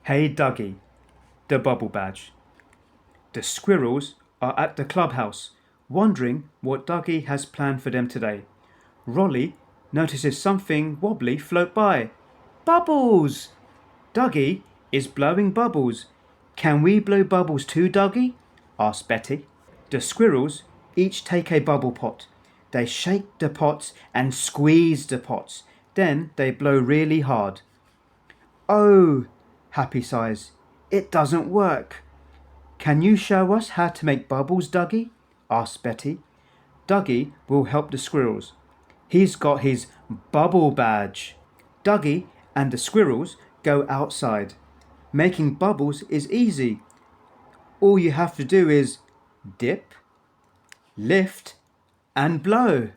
Hey Duggee, the bubble badge. The squirrels are at the clubhouse, wondering what Duggee has planned for them today. Rolly notices something wobbly float by. Bubbles! Duggee is blowing bubbles. Can we blow bubbles too, Duggee? Asked Betty. The squirrels each take a bubble pot. They shake the pots and squeeze the pots. Then they blow really hard. Oh, Happy sighs. It doesn't work. Can you show us how to make bubbles, Duggee? Asked Betty. Duggee will help the squirrels. He's got his bubble badge. Duggee and the squirrels go outside. Making bubbles is easy. All you have to do is dip, lift, and blow.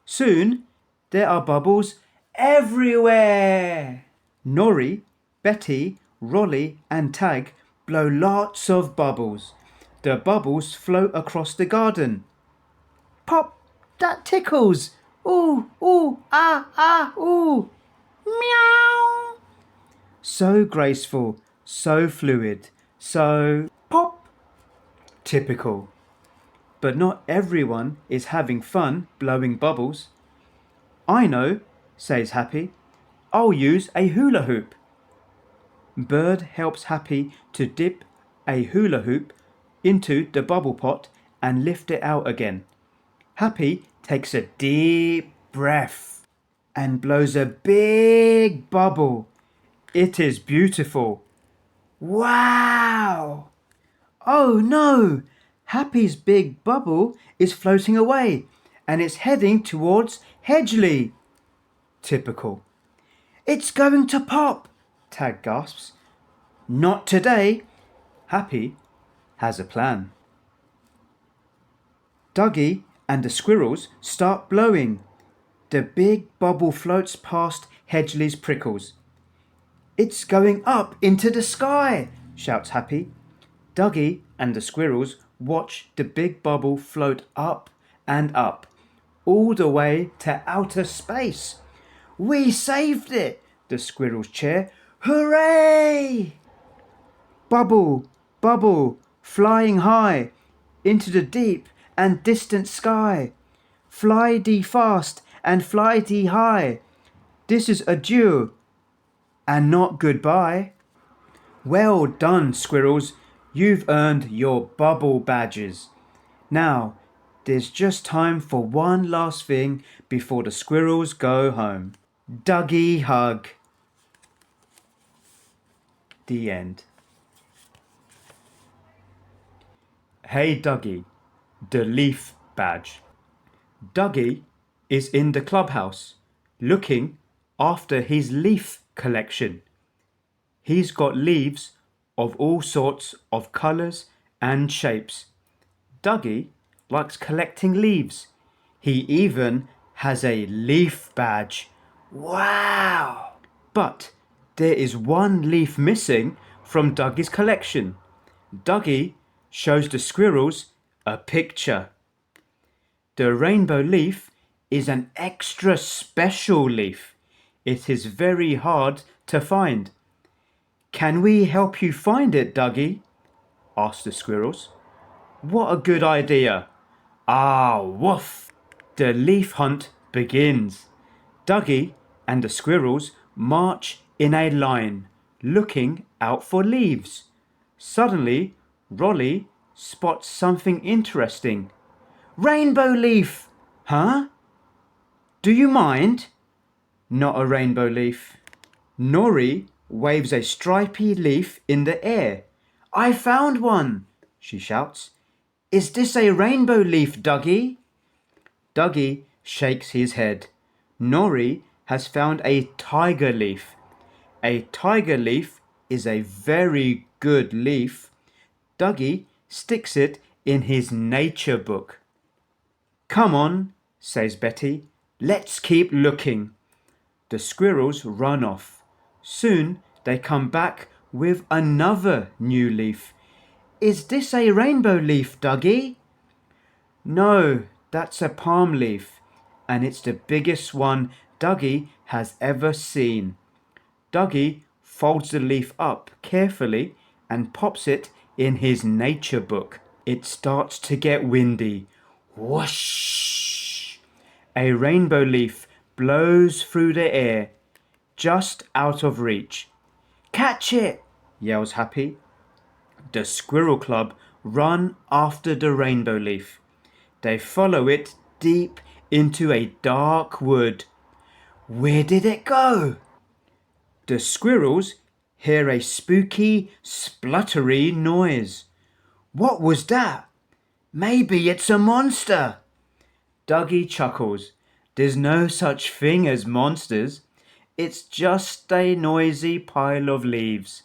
Soon there are bubbles everywhere. Nori, Betty, Rolly, and Tag blow lots of bubbles. The bubbles float across the garden. Pop, that tickles. Ooh, ooh, ah, ah, ooh. Meow. So graceful, so fluid, so pop. Typical. But not everyone is having fun blowing bubbles. I know, says Happy. I'll use a hula hoop. Bird helps Happy to dip a hula hoop into the bubble pot and lift it out again. Happy takes a deep breath and blows a big bubble. It is beautiful. Wow! Oh no! Happy's big bubble is floating away and it's heading towards Hedgley. Typical. It's going to pop, Tag gasps. Not today. Happy has a plan. Duggee and the squirrels start blowing. The big bubble floats past Hedgley's prickles. It's going up into the sky, shouts Happy. Duggee and the squirrels watch the big bubble float up and up, all the way to outer space. We saved it, the squirrels cheer. Hooray! Bubble, bubble, flying high into the deep and distant sky. Fly thee fast and fly thee high. This is adieu and not goodbye. Well done, squirrels. You've earned your bubble badges. Now, there's just time for one last thing before the squirrels go home. Duggee hug. The end. Hey Duggee, the leaf badge. Duggee is in the clubhouse looking after his leaf collection. He's got leaves of all sorts of colours and shapes. Duggee likes collecting leaves. He even has a leaf badge. Wow! But there is one leaf missing from Duggee's collection. Duggee shows the squirrels a picture. The rainbow leaf is an extra special leaf. It is very hard to find. Can we help you find it, Duggee? Asked the squirrels. What a good idea. Ah, woof! The leaf hunt begins. Duggee and the squirrels march in a line, looking out for leaves. Suddenly, Rolly spots something interesting. Rainbow leaf! Huh? Do you mind? Not a rainbow leaf. Nori waves a stripy leaf in the air. I found one, she shouts. Is this a rainbow leaf, Duggee? Duggee shakes his head. Nori has found a tiger leaf. A tiger leaf is a very good leaf. Duggee sticks it in his nature book. Come on, says Betty. Let's keep looking. The squirrels run off. Soon they come back with another new leaf. Is this a rainbow leaf, Duggee? No, that's a palm leaf, and it's the biggest one Duggee has ever seen. Duggee folds the leaf up carefully and pops it in his nature book. It starts to get windy. Whoosh! A rainbow leaf blows through the air, just out of reach. Catch it! Yells Happy. The Squirrel Club run after the rainbow leaf. They follow it deep into a dark wood. Where did it go? The squirrels hear a spooky, spluttery noise. What was that? Maybe it's a monster. Duggee chuckles. There's no such thing as monsters. It's just a noisy pile of leaves.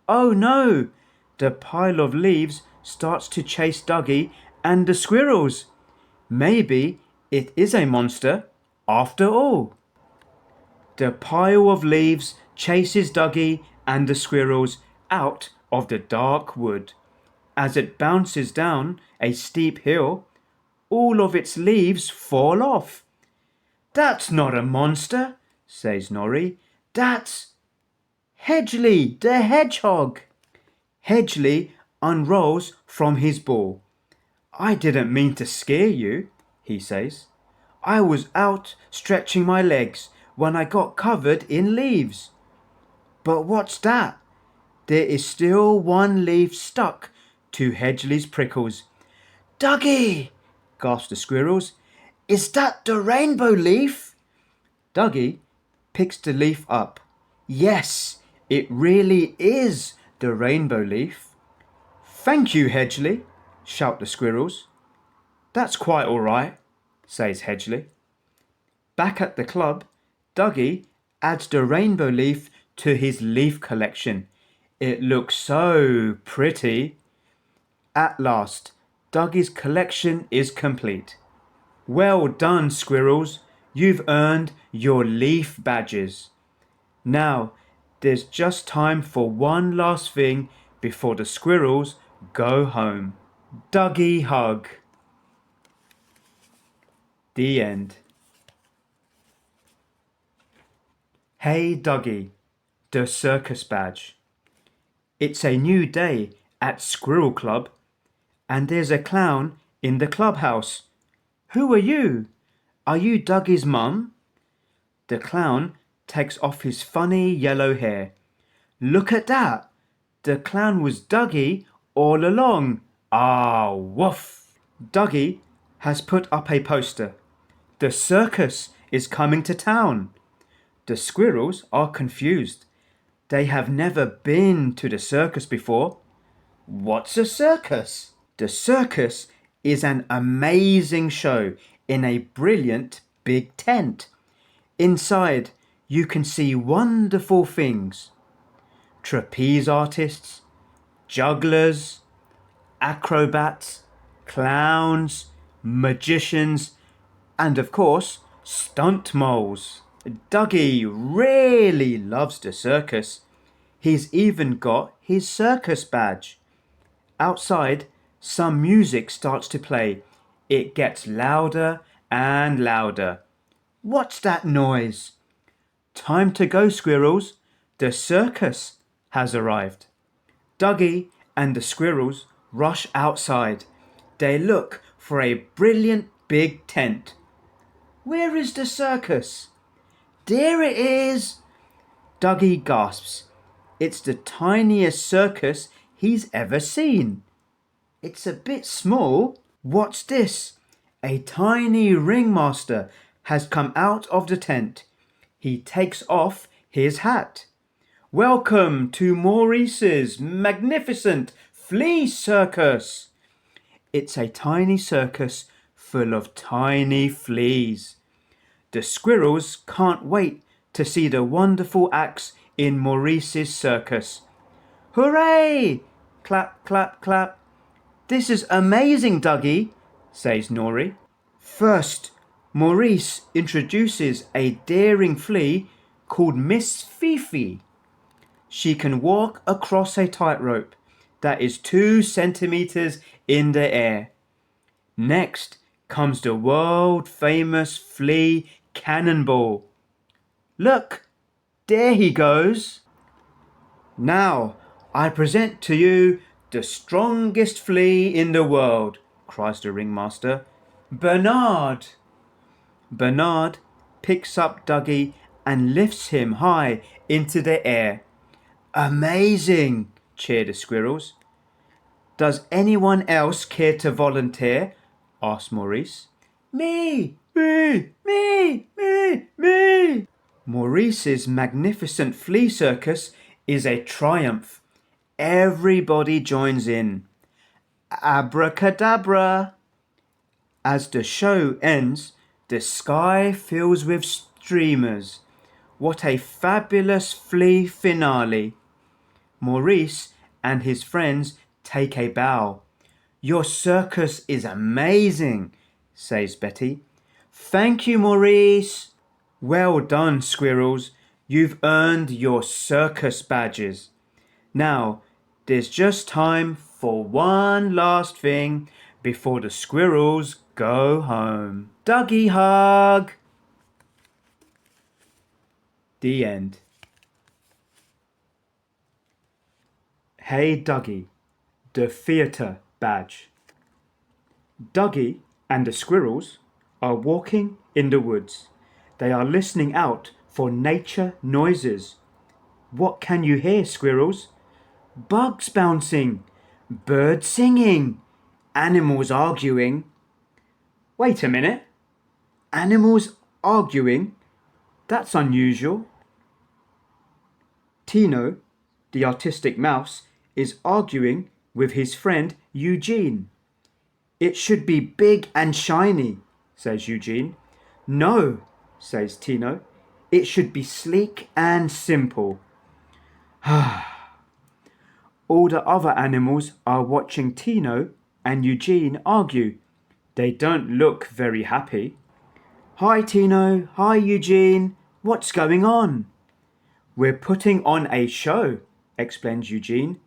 Oh no! The pile of leaves starts to chase Duggee and the squirrels. Maybe it is a monster after all. The pile of leaves chases Duggee and the squirrels out of the dark wood. As it bounces down a steep hill, all of its leaves fall off. That's not a monster, says Norrie. That's Hedgley the hedgehog. Hedgley unrolls from his ball. I didn't mean to scare you, he says. I was out stretching my legs when I got covered in leaves. But what's that? There is still one leaf stuck to Hedgley's prickles. Duggee! gasped the squirrels. Is that the rainbow leaf? Duggee picks the leaf up. Yes, it really is the rainbow leaf. Thank you, Hedgley, shout the squirrels. That's quite all right, says Hedgley. Back at the club, Duggee adds the rainbow leaf to his leaf collection. It looks so pretty. At last, Duggee's collection is complete. Well done, squirrels. You've earned your leaf badges. Now, there's just time for one last thing before the squirrels go home. Duggee hug. The end. Hey Duggee, the Circus Badge. It's a new day at Squirrel Club, and there's a clown in the clubhouse. Who are you? Are you Duggee's mum? The clown takes off his funny yellow hair. Look at that! The clown was Duggee all along. Ah, woof! Duggee has put up a poster. The circus is coming to town. The squirrels are confused. They have never been to the circus before. What's a circus? The circus is an amazing show in a brilliant big tent. Inside, you can see wonderful things. Trapeze artists, jugglers, acrobats, clowns, magicians, and of course, stunt moles. Duggee really loves the circus. He's even got his circus badge. Outside, some music starts to play. It gets louder and louder. What's that noise? Time to go, squirrels. The circus has arrived. Duggee and the squirrels rush outside. They look for a brilliant big tent. Where is the circus? There it is! Duggee gasps. It's the tiniest circus he's ever seen. It's a bit small. What's this? A tiny ringmaster has come out of the tent. He takes off his hat. Welcome to Maurice's magnificent flea circus. It's a tiny circus full of tiny fleas. The squirrels can't wait to see the wonderful acts in Maurice's circus. Hooray! Clap, clap, clap. This is amazing, Duggee, says Norrie. First, Maurice introduces a daring flea called Miss Fifi. She can walk across a tightrope that is 2 centimeters in the air. Next comes the world-famous flea Cannonball. Look, there he goes. Now, I present to you the strongest flea in the world, cries the ringmaster. Bernard! Bernard picks up Duggee and lifts him high into the air. Amazing, cheer the squirrels. Does anyone else care to volunteer? Asked Maurice. Me! Me! Maurice's magnificent flea circus is a triumph. Everybody joins in. Abracadabra! As the show ends, the sky fills with streamers. What a fabulous flea finale! Maurice and his friends take a bow. Your circus is amazing, says Betty. Thank you, Maurice. Well done, squirrels. You've earned your circus badges. Now, there's just time for one last thing before the squirrels go home. Duggee hug! The end. Hey Duggee, the theatre badge. Duggee and the squirrels are walking in the woods. They are listening out for nature noises. What can you hear, squirrels? Bugs bouncing, birds singing, animals arguing. Wait a minute. Animals arguing? That's unusual. Tino, the artistic mouse, is arguing with his friend Eugene. It should be big and shiny, says Eugene. No, says Tino. It should be sleek and simple. All the other animals are watching Tino and Eugene argue. They don't look very happy. Hi Tino, hi Eugene, what's going on? We're putting on a show, explains Eugene.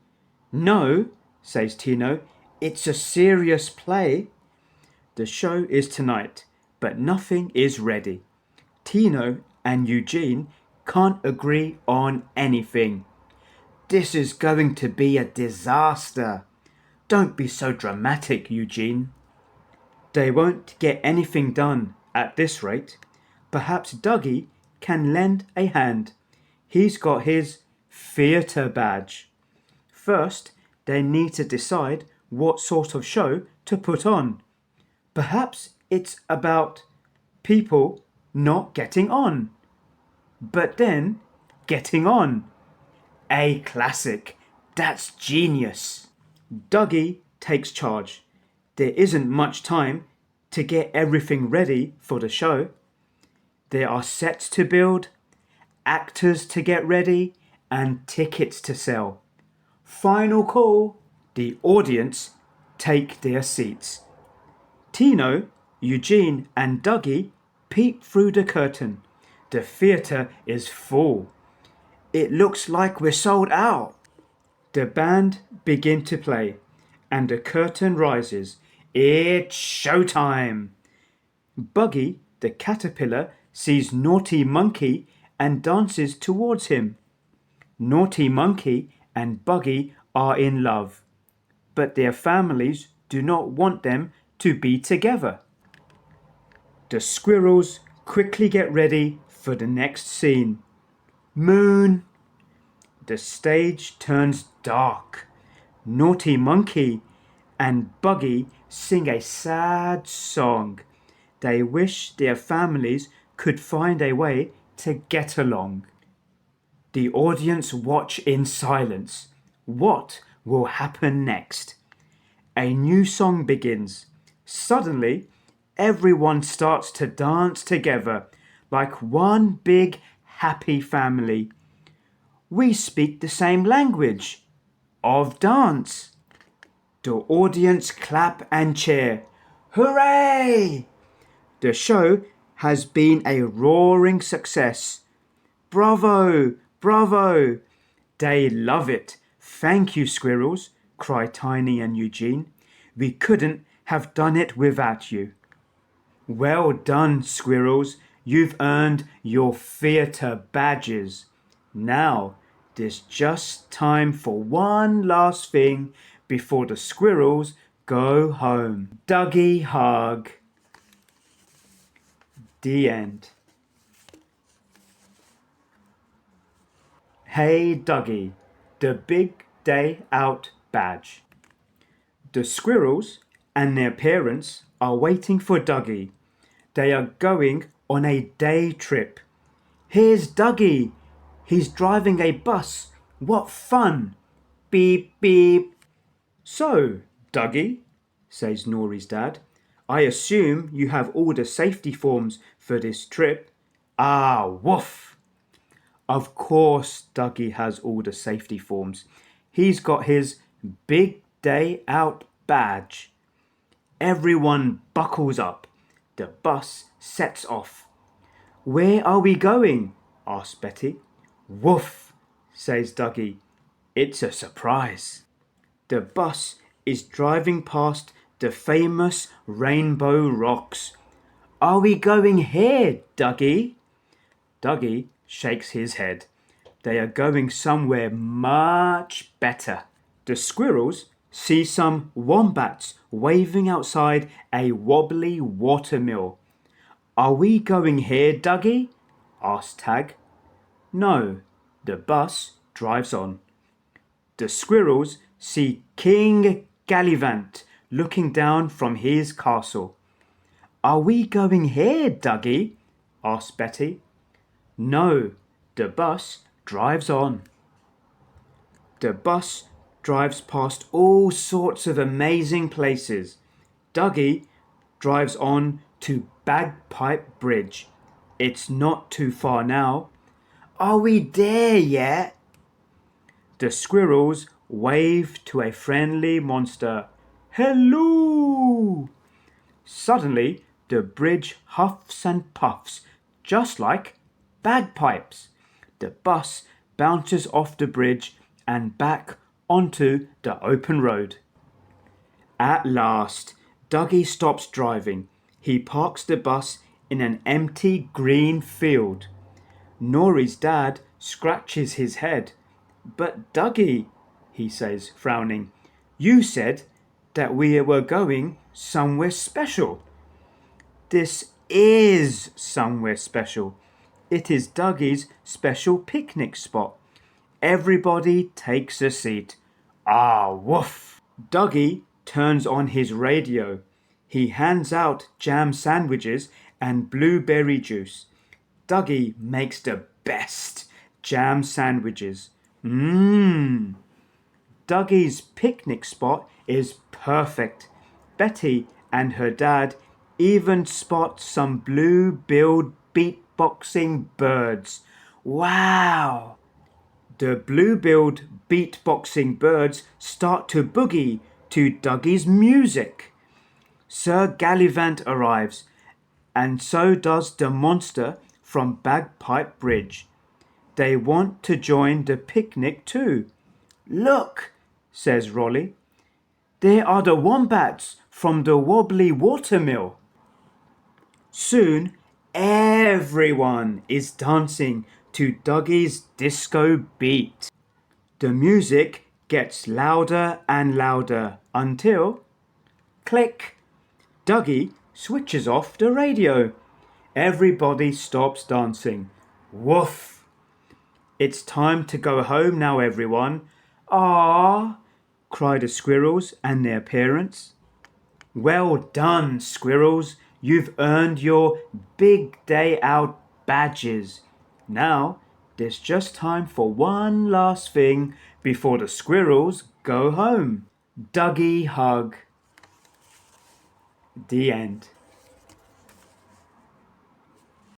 No, says Tino, it's a serious play. The show is tonight, but nothing is ready. Tino and Eugene can't agree on anything. This is going to be a disaster. Don't be so dramatic, Eugene. They won't get anything done at this rate. Perhaps Duggee can lend a hand. He's got his theatre badge. First, they need to decide what sort of show to put on. Perhaps it's about people not getting on, but then getting on. A classic. That's genius. Duggee takes charge. There isn't much time to get everything ready for the show. There are sets to build, actors to get ready, and tickets to sell. Final call. The audience take their seats. Tino, Eugene, and Duggee peep through the curtain. The theatre is full. It looks like we're sold out. The band begin to play, and the curtain rises. It's showtime. Buggy, the caterpillar, sees Naughty Monkey and dances towards him. Naughty Monkey and Buggy are in love, but their families do not want them to be together. The squirrels quickly get ready for the next scene. Moon. The stage turns dark. Naughty Monkey and Buggy sing a sad song. They wish their families could find a way to get along. The audience watch in silence. What will happen next? A new song begins. Suddenly, everyone starts to dance together like one big happy family. We speak the same language of dance. The audience clap and cheer. Hooray! The show has been a roaring success. Bravo! Bravo! They love it. Thank you, squirrels, cry Tiny and Eugene. We couldn't have done it without you. Well done, squirrels. You've earned your theatre badges. Now, there's just time for one last thing before the squirrels go home. Duggee hug. The end. Hey Duggee, the big day out badge. The squirrels and their parents are waiting for Duggee. They are going on a day trip. Here's Duggee. He's driving a bus. What fun! Beep, beep. So, Duggee, says Nori's dad, I assume you have all the safety forms for this trip. Ah, woof. Of course, Duggee has all the safety forms. He's got his big day out badge. Everyone buckles up. The bus sets off. Where are we going? Asks Betty. Woof, says Duggee. It's a surprise. The bus is driving past the famous Rainbow Rocks. Are we going here, Duggee? Duggee shakes his head. They are going somewhere much better. The squirrels see some wombats waving outside a wobbly watermill. Are we going here, Duggee? Asks Tag. No, the bus drives on. The squirrels see King Gallivant looking down from his castle. Are we going here, Duggee? Asks Betty. No, the bus drives on. The bus drives past all sorts of amazing places. Duggee drives on to Bagpipe Bridge. It's not too far now. Are we there yet? The squirrels wave to a friendly monster. Hello! Suddenly, the bridge huffs and puffs, just like bagpipes. The bus bounces off the bridge and back onto the open road. At last, Duggee stops driving. He parks the bus in an empty green field. Nori's dad scratches his head. But Duggee, he says, frowning, you said that we were going somewhere special. This is somewhere special. It is Duggee's special picnic spot. Everybody takes a seat. Ah, woof! Duggee turns on his radio. He hands out jam sandwiches and blueberry juice. Duggee makes the best jam sandwiches. Duggee's picnic spot is perfect. Betty and her dad even spot some blue-billed beatboxing birds. Wow! The blue-billed beatboxing birds start to boogie to Duggee's music. Sir Gallivant arrives, and so does the monster from Bagpipe Bridge. They want to join the picnic too. Look, says Rolly. There are the wombats from the wobbly watermill. Soon, everyone is dancing to Duggee's disco beat. The music gets louder and louder until, click, Duggee switches off the radio. Everybody stops dancing. Woof! It's time to go home now, everyone. Ah! Cry the squirrels and their parents. Well done, squirrels. You've earned your big day out badges. Now, there's just time for one last thing before the squirrels go home. Duggee hug. The end.